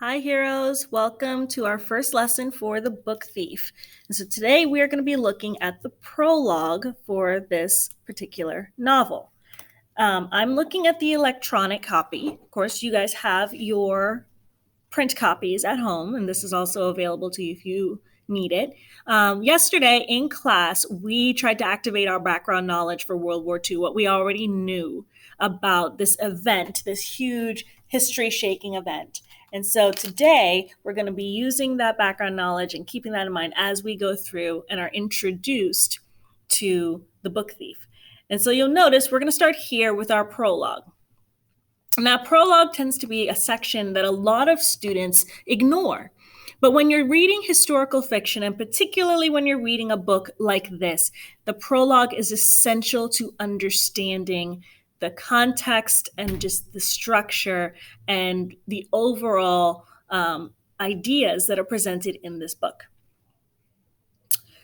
Hi, heroes. Welcome to our first lesson for the book thief. And so today we are going to be looking at the prologue for this particular novel. I'm looking at the electronic copy. Of course, you guys have your print copies at home, and this is also available to you if you need it. Yesterday in class, we tried to activate our background knowledge for World War II, what we already knew about this event, this huge history-shaking event. And so today, we're going to be using that background knowledge and keeping that in mind as we go through and are introduced to the book thief. And so you'll notice we're going to start here with our prologue. Now, prologue tends to be a section that a lot of students ignore. But when you're reading historical fiction, and particularly when you're reading a book like this, the prologue is essential to understanding the context and just the structure and the overall ideas that are presented in this book.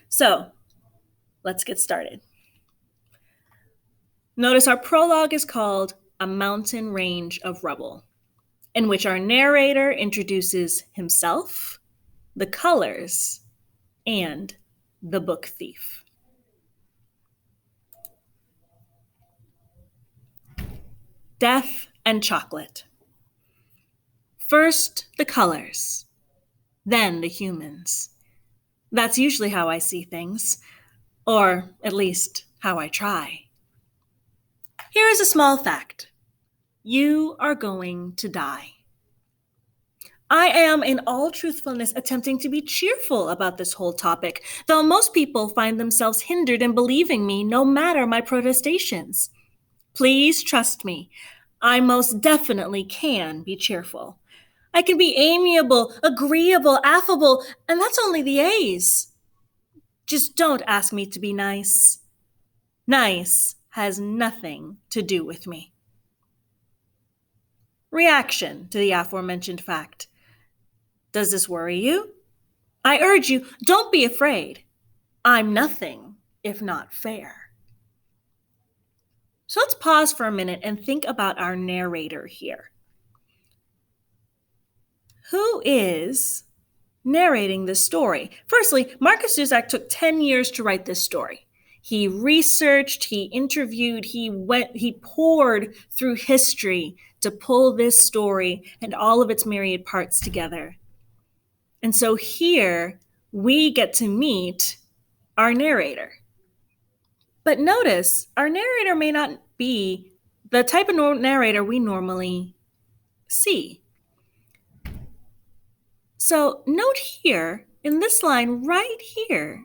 So let's get started. Notice our prologue is called A Mountain Range of Rubble, in which our narrator introduces himself, the colors, and the book thief. Death and chocolate. First, the colors, then the humans. That's usually how I see things, or at least how I try. Here is a small fact. You are going to die. I am, in all truthfulness, attempting to be cheerful about this whole topic, though most people find themselves hindered in believing me no matter my protestations. Please trust me. I most definitely can be cheerful. I can be amiable, agreeable, affable, and that's only the A's. Just don't ask me to be nice. Nice has nothing to do with me. Reaction to the aforementioned fact. Does this worry you? I urge you, don't be afraid. I'm nothing if not fair. So let's pause for a minute and think about our narrator here. Who is narrating this story? Firstly, Marcus Zusak took 10 years to write this story. He researched, he interviewed, he poured through history to pull this story and all of its myriad parts together. And so here we get to meet our narrator. But notice, our narrator may not be the type of narrator we normally see. So note here, in this line right here,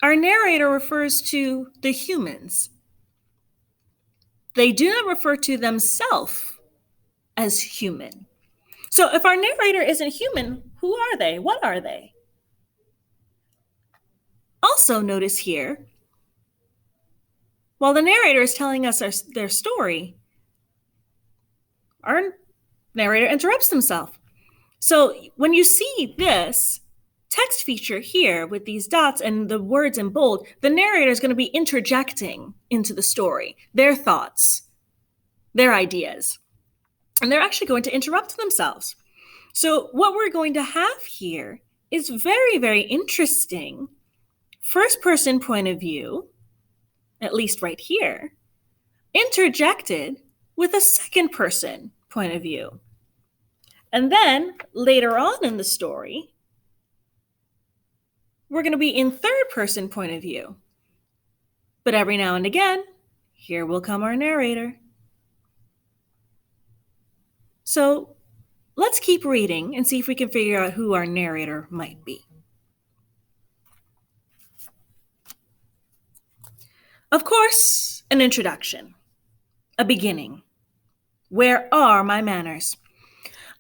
our narrator refers to the humans. They do not refer to themselves as human. So if our narrator isn't human, who are they? What are they? Also notice here, while the narrator is telling us their story, our narrator interrupts himself. So when you see this text feature here with these dots and the words in bold, the narrator is going to be interjecting into the story, their thoughts, their ideas, and they're actually going to interrupt themselves. So what we're going to have here is very, very interesting first-person point of view, at least right here, interjected with a second-person point of view. And then later on in the story, we're going to be in third-person point of view. But every now and again, here will come our narrator. So let's keep reading and see if we can figure out who our narrator might be. Of course, an introduction, a beginning. Where are my manners?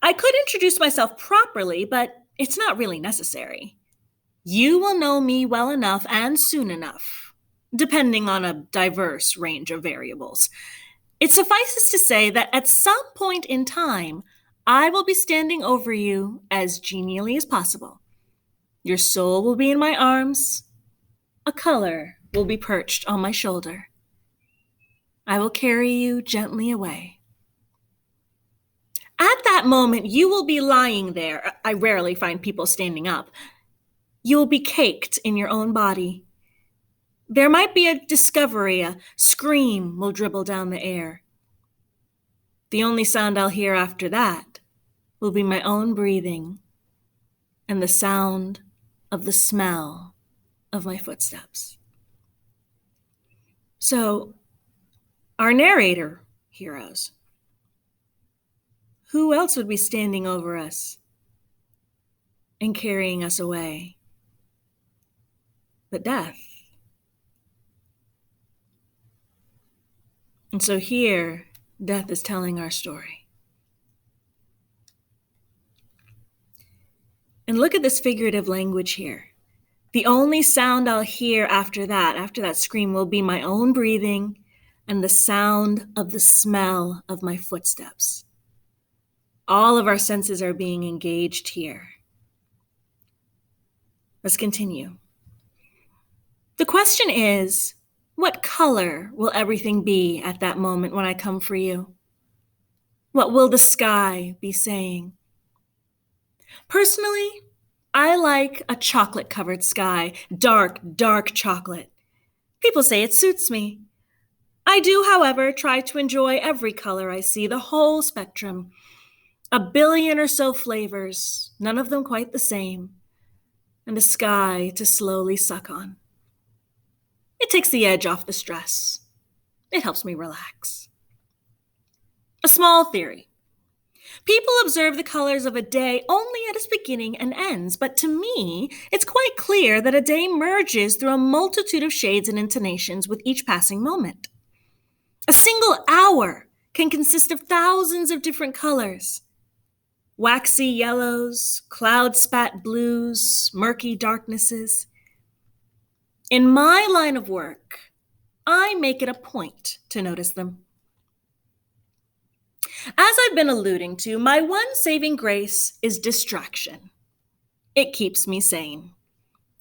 I could introduce myself properly, but it's not really necessary. You will know me well enough and soon enough, depending on a diverse range of variables. It suffices to say that at some point in time, I will be standing over you as genially as possible. Your soul will be in my arms. A color will be perched on my shoulder. I will carry you gently away. At that moment, you will be lying there. I rarely find people standing up. You will be caked in your own body. There might be a discovery, a scream will dribble down the air. The only sound I'll hear after that will be my own breathing and the sound of the smell of my footsteps. So, our narrator heroes, who else would be standing over us and carrying us away but death? And so here, death is telling our story. And look at this figurative language here. The only sound I'll hear after that scream, will be my own breathing and the sound of the smell of my footsteps. All of our senses are being engaged here. Let's continue. The question is, what color will everything be at that moment when I come for you? What will the sky be saying? Personally, I like a chocolate-covered sky, dark, dark chocolate. People say it suits me. I do, however, try to enjoy every color I see, the whole spectrum. A billion or so flavors, none of them quite the same, and a sky to slowly suck on. It takes the edge off the stress. It helps me relax. A small theory. People observe the colors of a day only at its beginning and ends, but to me, it's quite clear that a day merges through a multitude of shades and intonations with each passing moment. A single hour can consist of thousands of different colors. Waxy yellows, cloud-spat blues, murky darknesses. In my line of work, I make it a point to notice them. As I've been alluding to, my one saving grace is distraction. It keeps me sane.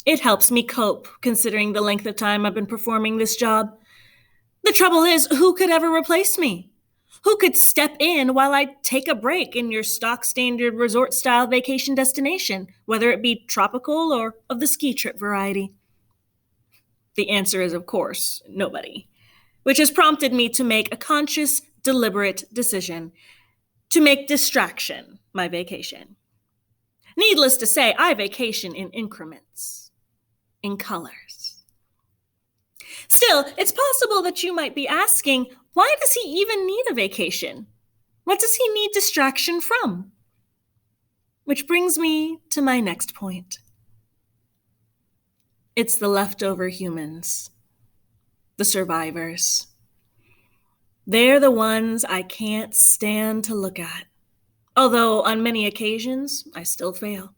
It helps me cope, considering the length of time I've been performing this job. The trouble is, who could ever replace me? Who could step in while I take a break in your stock standard resort-style vacation destination, whether it be tropical or of the ski trip variety? The answer is, of course, nobody, which has prompted me to make a conscious, deliberate decision to make distraction my vacation. Needless to say, I vacation in increments, in colors. Still, it's possible that you might be asking, why does he even need a vacation? What does he need distraction from? Which brings me to my next point. It's the leftover humans, the survivors. They're the ones I can't stand to look at, although on many occasions I still fail.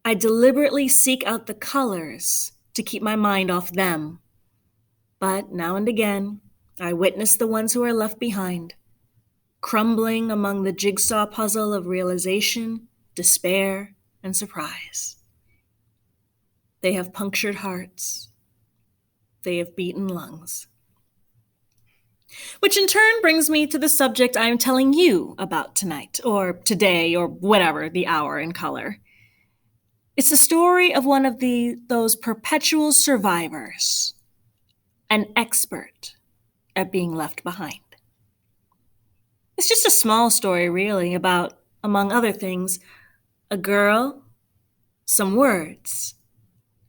I deliberately seek out the colors to keep my mind off them, but now and again I witness the ones who are left behind, crumbling among the jigsaw puzzle of realization, despair, and surprise. They have punctured hearts. They have beaten lungs. Which in turn brings me to the subject I am telling you about tonight, or today, or whatever the hour in color. It's the story of one of those perpetual survivors, an expert at being left behind. It's just a small story, really, about, among other things, a girl, some words,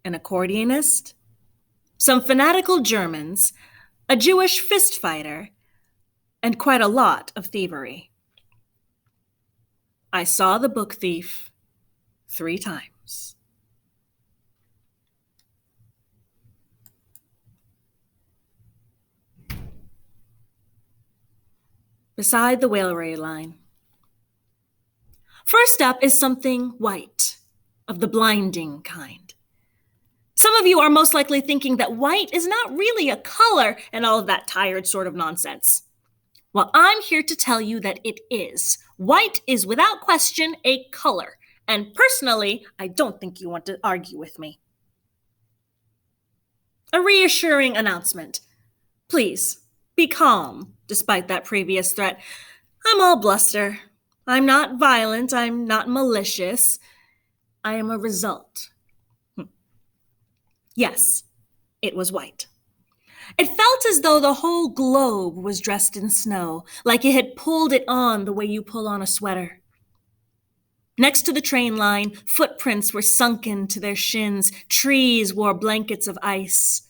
an accordionist, some fanatical Germans, a Jewish fist fighter, and quite a lot of thievery. I saw the book thief 3 times. Beside the railway line. First up is something white, of the blinding kind. Some of you are most likely thinking that white is not really a color and all of that tired sort of nonsense. Well, I'm here to tell you that it is. White is without question a color, and personally, I don't think you want to argue with me. A reassuring announcement. Please, be calm, despite that previous threat. I'm all bluster. I'm not violent. I'm not malicious. I am a result. Yes, it was white. It felt as though the whole globe was dressed in snow, like it had pulled it on the way you pull on a sweater. Next to the train line, footprints were sunken to their shins. Trees wore blankets of ice.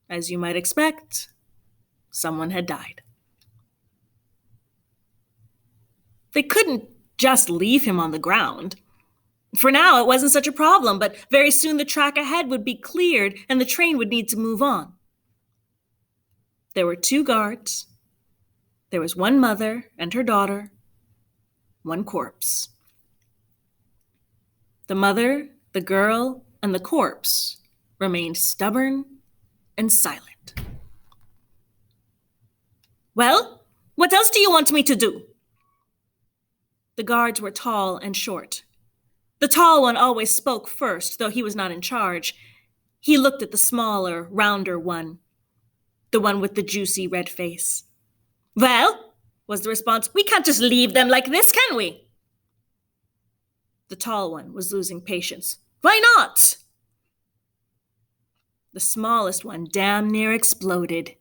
As you might expect, someone had died. They couldn't just leave him on the ground. For now, it wasn't such a problem, but very soon the track ahead would be cleared and the train would need to move on. There were 2 guards. There was one mother and her daughter, one corpse. The mother, the girl, and the corpse remained stubborn and silent. Well, what else do you want me to do? The guards were tall and short. The tall one always spoke first, though he was not in charge. He looked at the smaller, rounder one, the one with the juicy red face. Well, was the response, we can't just leave them like this, can we? The tall one was losing patience. Why not? The smallest one damn near exploded.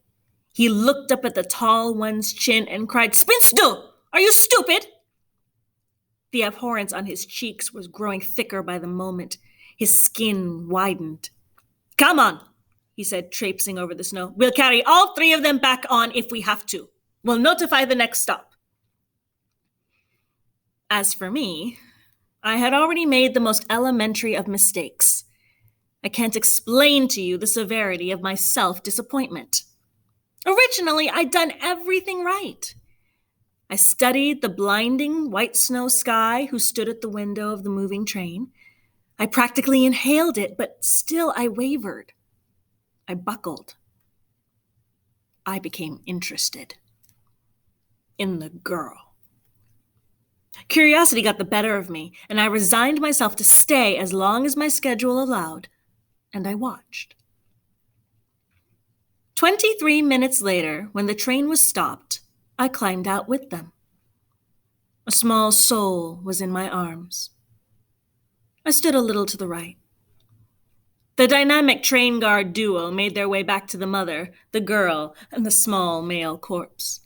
He looked up at the tall one's chin and cried, Spinster, are you stupid? The abhorrence on his cheeks was growing thicker by the moment. His skin widened. Come on, he said, traipsing over the snow. We'll carry all 3 of them back on if we have to. We'll notify the next stop. As for me, I had already made the most elementary of mistakes. I can't explain to you the severity of my self-disappointment. Originally, I'd done everything right. I studied the blinding white snow sky who stood at the window of the moving train. I practically inhaled it, but still I wavered. I buckled. I became interested in the girl. Curiosity got the better of me, and I resigned myself to stay as long as my schedule allowed, and I watched. 23 minutes later, when the train was stopped, I climbed out with them. A small soul was in my arms. I stood a little to the right. The dynamic train guard duo made their way back to the mother, the girl, and the small male corpse.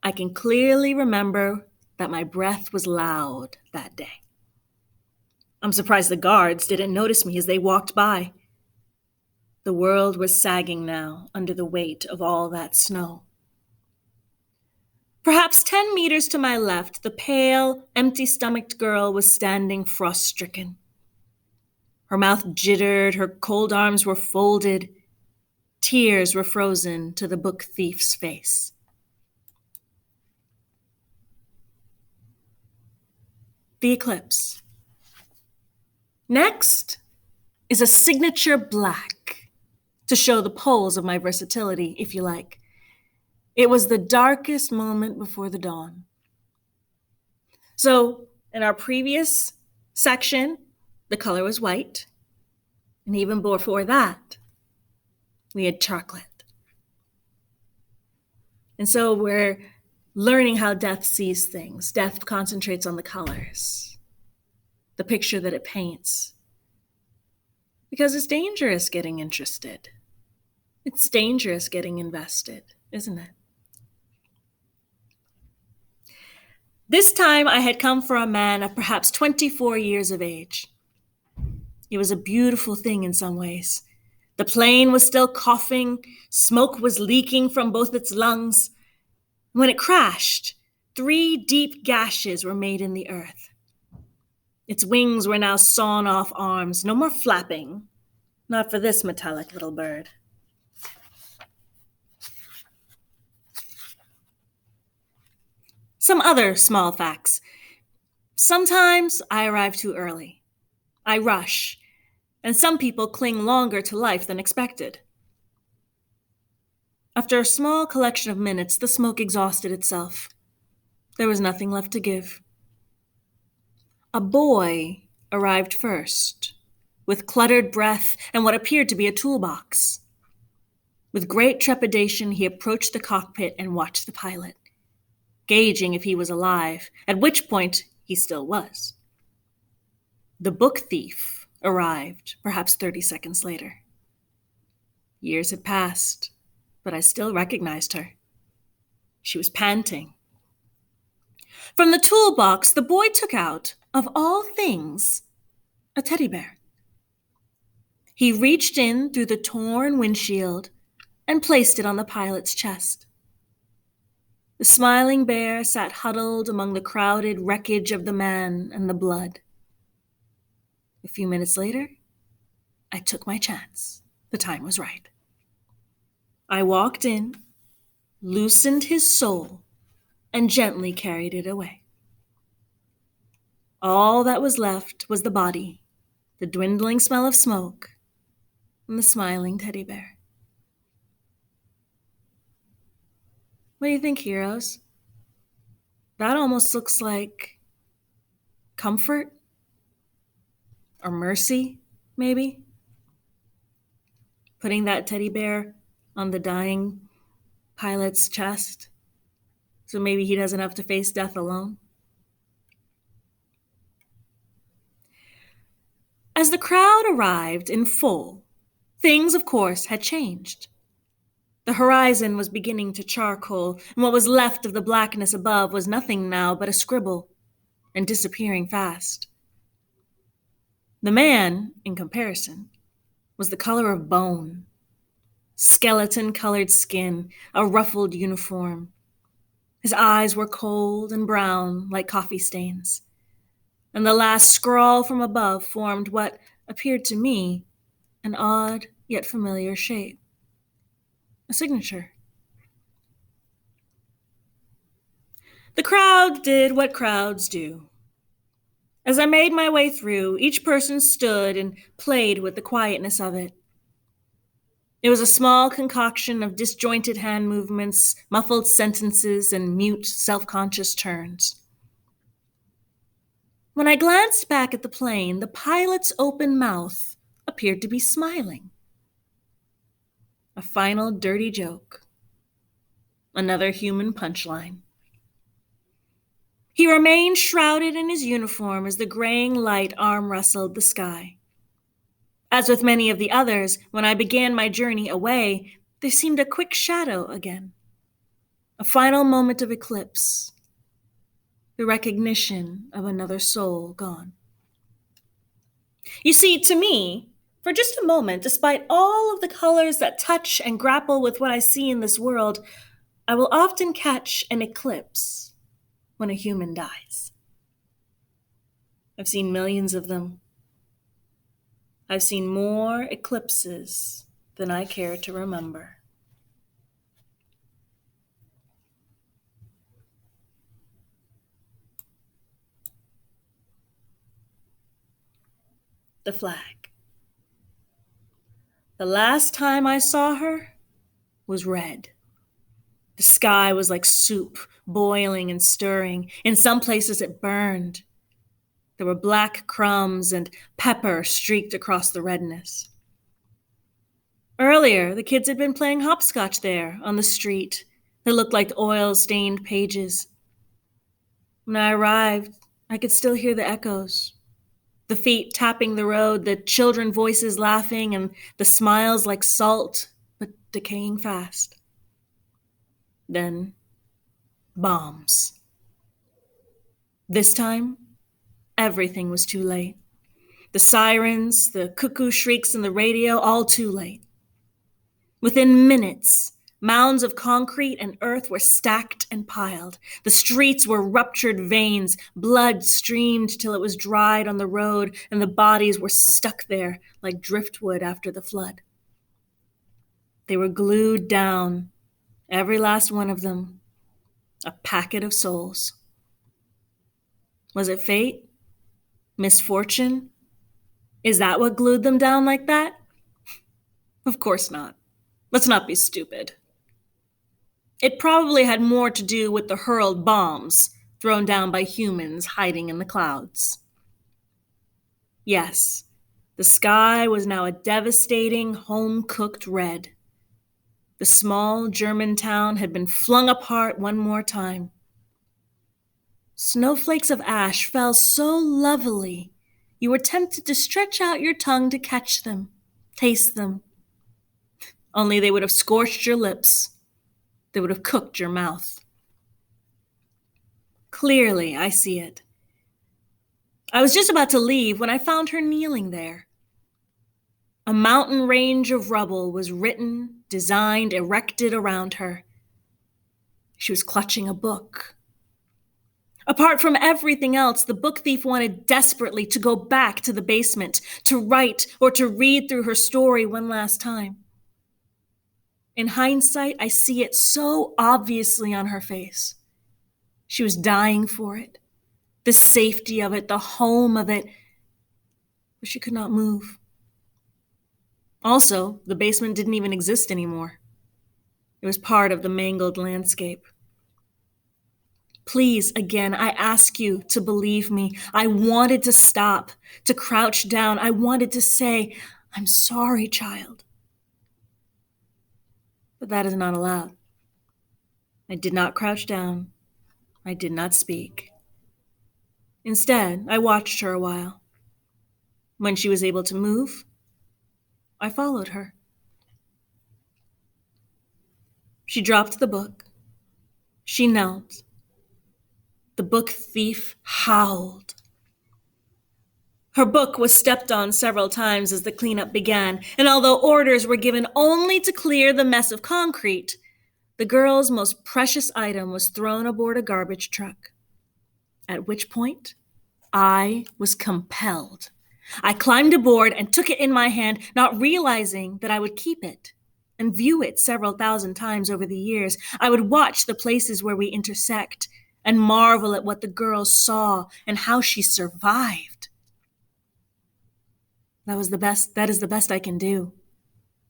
I can clearly remember that my breath was loud that day. I'm surprised the guards didn't notice me as they walked by. The world was sagging now under the weight of all that snow. Perhaps 10 meters to my left, the pale, empty-stomached girl was standing frost-stricken. Her mouth jittered, her cold arms were folded. Tears were frozen to the book thief's face. The eclipse. Next is a signature black to show the poles of my versatility, if you like. It was the darkest moment before the dawn. So in our previous section, the color was white. And even before that, we had chocolate. And so we're learning how death sees things. Death concentrates on the colors, the picture that it paints. Because it's dangerous getting interested. It's dangerous getting invested, isn't it? This time I had come for a man of perhaps 24 years of age. It was a beautiful thing in some ways. The plane was still coughing, smoke was leaking from both its lungs. When it crashed, 3 deep gashes were made in the earth. Its wings were now sawn off arms, no more flapping, not for this metallic little bird. Some other small facts. Sometimes I arrive too early. I rush, and some people cling longer to life than expected. After a small collection of minutes, the smoke exhausted itself. There was nothing left to give. A boy arrived first, with cluttered breath and what appeared to be a toolbox. With great trepidation, he approached the cockpit and watched the pilot. gauging if he was alive, at which point he still was. The book thief arrived, perhaps 30 seconds later. Years had passed, but I still recognized her. She was panting. From the toolbox, the boy took out, of all things, a teddy bear. He reached in through the torn windshield and placed it on the pilot's chest. The smiling bear sat huddled among the crowded wreckage of the man and the blood. A few minutes later, I took my chance. The time was right. I walked in, loosened his soul, and gently carried it away. All that was left was the body, the dwindling smell of smoke, and the smiling teddy bear. What do you think, heroes? That almost looks like comfort or mercy, maybe? Putting that teddy bear on the dying pilot's chest so maybe he doesn't have to face death alone. As the crowd arrived in full, things, of course, had changed. The horizon was beginning to charcoal, and what was left of the blackness above was nothing now but a scribble, and disappearing fast. The man, in comparison, was the color of bone. Skeleton-colored skin, a ruffled uniform. His eyes were cold and brown like coffee stains, and the last scrawl from above formed what appeared to me an odd yet familiar shape. A signature. The crowd did what crowds do. As I made my way through, each person stood and played with the quietness of it. It was a small concoction of disjointed hand movements, muffled sentences, and mute, self-conscious turns. When I glanced back at the plane, the pilot's open mouth appeared to be smiling. A final dirty joke. Another human punchline. He remained shrouded in his uniform as the graying light arm wrestled the sky. As with many of the others, when I began my journey away, there seemed a quick shadow again. A final moment of eclipse. The recognition of another soul gone. You see, to me, for just a moment, despite all of the colors that touch and grapple with what I see in this world, I will often catch an eclipse when a human dies. I've seen millions of them. I've seen more eclipses than I care to remember. The flag. The last time I saw her was red. The sky was like soup, boiling and stirring. In some places it burned. There were black crumbs and pepper streaked across the redness. Earlier, the kids had been playing hopscotch there on the street. They looked like oil-stained pages. When I arrived, I could still hear the echoes. The feet tapping the road, the children voices laughing, and the smiles like salt, but decaying fast. Then, bombs. This time, everything was too late. The sirens, the cuckoo shrieks in the radio, all too late. Within minutes, mounds of concrete and earth were stacked and piled. The streets were ruptured veins. Blood streamed till it was dried on the road, and the bodies were stuck there like driftwood after the flood. They were glued down, every last one of them, a packet of souls. Was it fate? Misfortune? Is that what glued them down like that? Of course not. Let's not be stupid. It probably had more to do with the hurled bombs thrown down by humans hiding in the clouds. Yes, the sky was now a devastating, home-cooked red. The small German town had been flung apart one more time. Snowflakes of ash fell so lovely, you were tempted to stretch out your tongue to catch them, taste them. Only they would have scorched your lips. They would have cooked your mouth. Clearly, I see it. I was just about to leave when I found her kneeling there. A mountain range of rubble was written, designed, erected around her. She was clutching a book. Apart from everything else, the book thief wanted desperately to go back to the basement, to write or to read through her story one last time. In hindsight, I see it so obviously on her face. She was dying for it, the safety of it, the home of it, but she could not move. Also, the basement didn't even exist anymore. It was part of the mangled landscape. Please, again, I ask you to believe me. I wanted to stop, to crouch down. I wanted to say, I'm sorry, child. But that is not allowed. I did not crouch down. I did not speak. Instead, I watched her a while. When she was able to move, I followed her. She dropped the book. She knelt. The book thief howled. Her book was stepped on several times as the cleanup began, and although orders were given only to clear the mess of concrete, the girl's most precious item was thrown aboard a garbage truck. At which point, I was compelled. I climbed aboard and took it in my hand, not realizing that I would keep it and view it several thousand times over the years. I would watch the places where we intersect and marvel at what the girl saw and how she survived. That is the best I can do.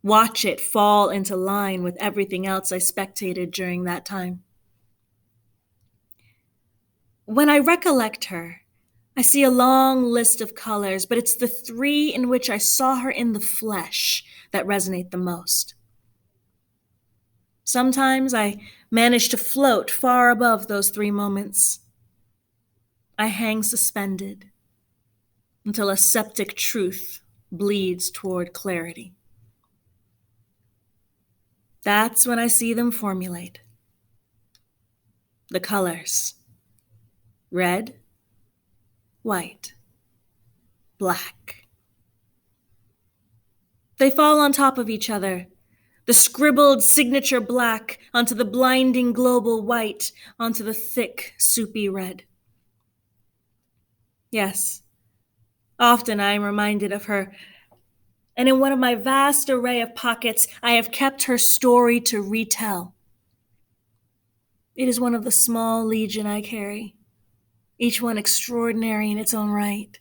Watch it fall into line with everything else I spectated during that time. When I recollect her, I see a long list of colors, but it's the three in which I saw her in the flesh that resonate the most. Sometimes I manage to float far above those three moments. I hang suspended until a septic truth bleeds toward clarity. That's when I see them formulate. The colors: red, white, black. They fall on top of each other, the scribbled signature black onto the blinding global white, onto the thick, soupy red. Yes, often I am reminded of her, and in one of my vast array of pockets, I have kept her story to retell. It is one of the small legion I carry, each one extraordinary in its own right.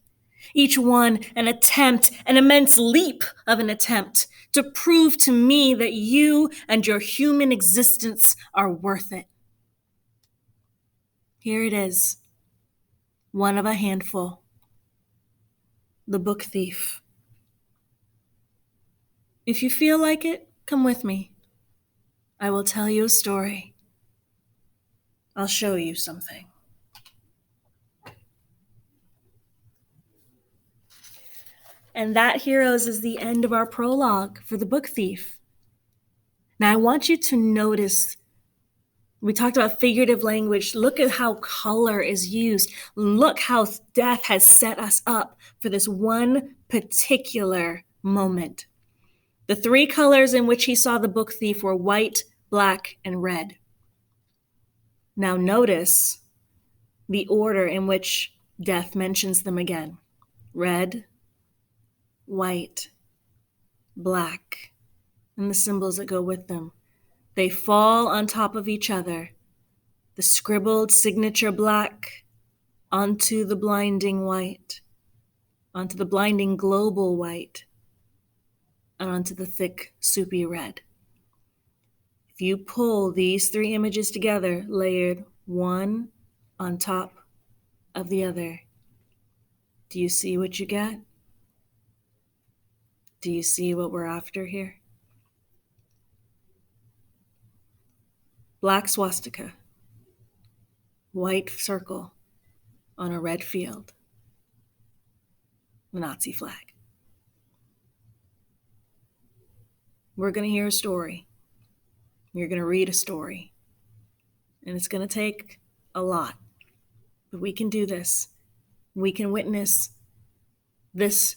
Each one an attempt, an immense leap of an attempt to prove to me that you and your human existence are worth it. Here it is, one of a handful. The Book Thief. If you feel like it, come with me. I will tell you a story. I'll show you something. And that, heroes, is the end of our prologue for The Book Thief. Now, I want you to notice, we talked about figurative language. Look at how color is used. Look how death has set us up for this one particular moment. The three colors in which he saw the book thief were white, black, and red. Now notice the order in which death mentions them again. Red, white, black, and the symbols that go with them. They fall on top of each other. The scribbled signature black onto the blinding white, onto the blinding global white, and onto the thick, soupy red. If you pull these three images together, layered one on top of the other, do you see what you get? Do you see what we're after here? Black swastika, white circle, on a red field, the Nazi flag. We're going to hear a story. You're going to read a story. And it's going to take a lot. But we can do this. We can witness this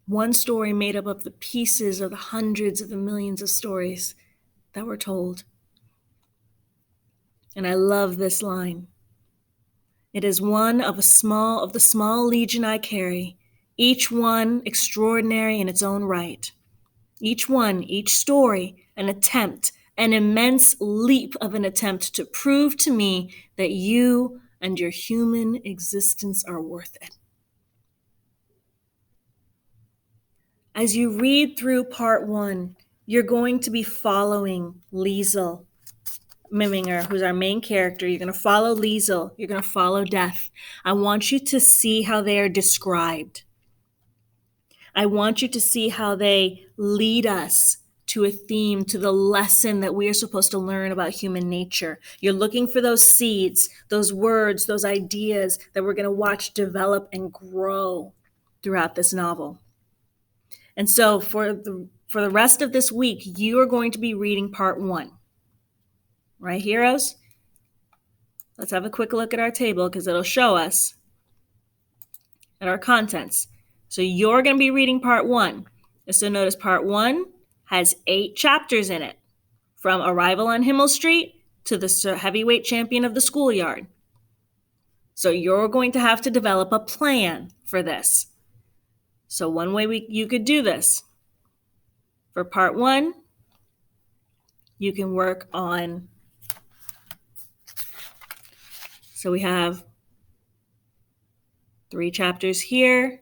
one story made up of the pieces of the hundreds of the millions of stories that were told. And I love this line. It is one of the small legion I carry, each one extraordinary in its own right. Each one, each story, an attempt, an immense leap of an attempt to prove to me that you and your human existence are worth it. As you read through part 1, you're going to be following Liesel Miminger, who's our main character. You're going to follow Liesel. You're going to follow Death. I want you to see how they are described. I want you to see how they lead us to a theme, to the lesson that we are supposed to learn about human nature. You're looking for those seeds, those words, those ideas that we're going to watch develop and grow throughout this novel. And so for the rest of this week, you are going to be reading part 1. Right, heroes? Let's have a quick look at our table because it'll show us at our contents. So you're going to be reading part 1. So notice part 1 has 8 chapters in it, from arrival on Himmel Street to the heavyweight champion of the schoolyard. So you're going to have to develop a plan for this. So one way you could do this, for part 1, you can work on, so we have 3 chapters here.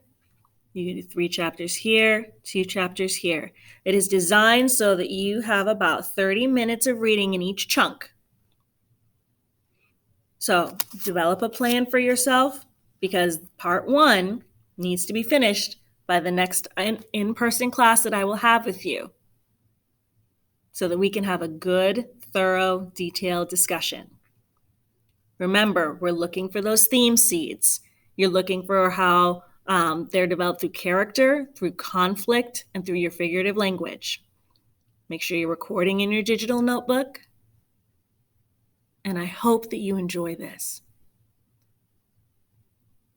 You can do 3 chapters here, 2 chapters here. It is designed so that you have about 30 minutes of reading in each chunk. So develop a plan for yourself because part 1 needs to be finished by the next in-person class that I will have with you so that we can have a good, thorough, detailed discussion. Remember, we're looking for those theme seeds. You're looking for how they're developed through character, through conflict, and through your figurative language. Make sure you're recording in your digital notebook. And I hope that you enjoy this.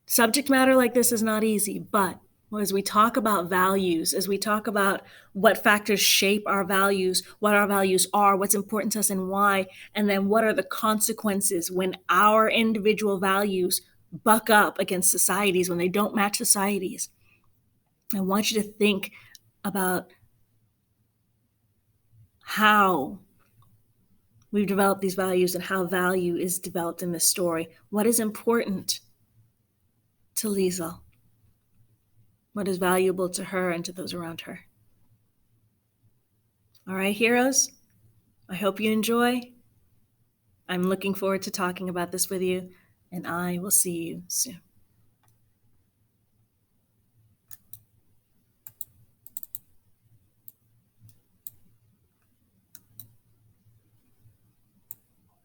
Subject matter like this is not easy, but as we talk about values, as we talk about what factors shape our values, what our values are, what's important to us and why, and then what are the consequences when our individual values buck up against societies, when they don't match societies. I want you to think about how we've developed these values and how value is developed in this story. What is important to Liesel? What is valuable to her and to those around her? All right, heroes, I hope you enjoy. I'm looking forward to talking about this with you, and I will see you soon.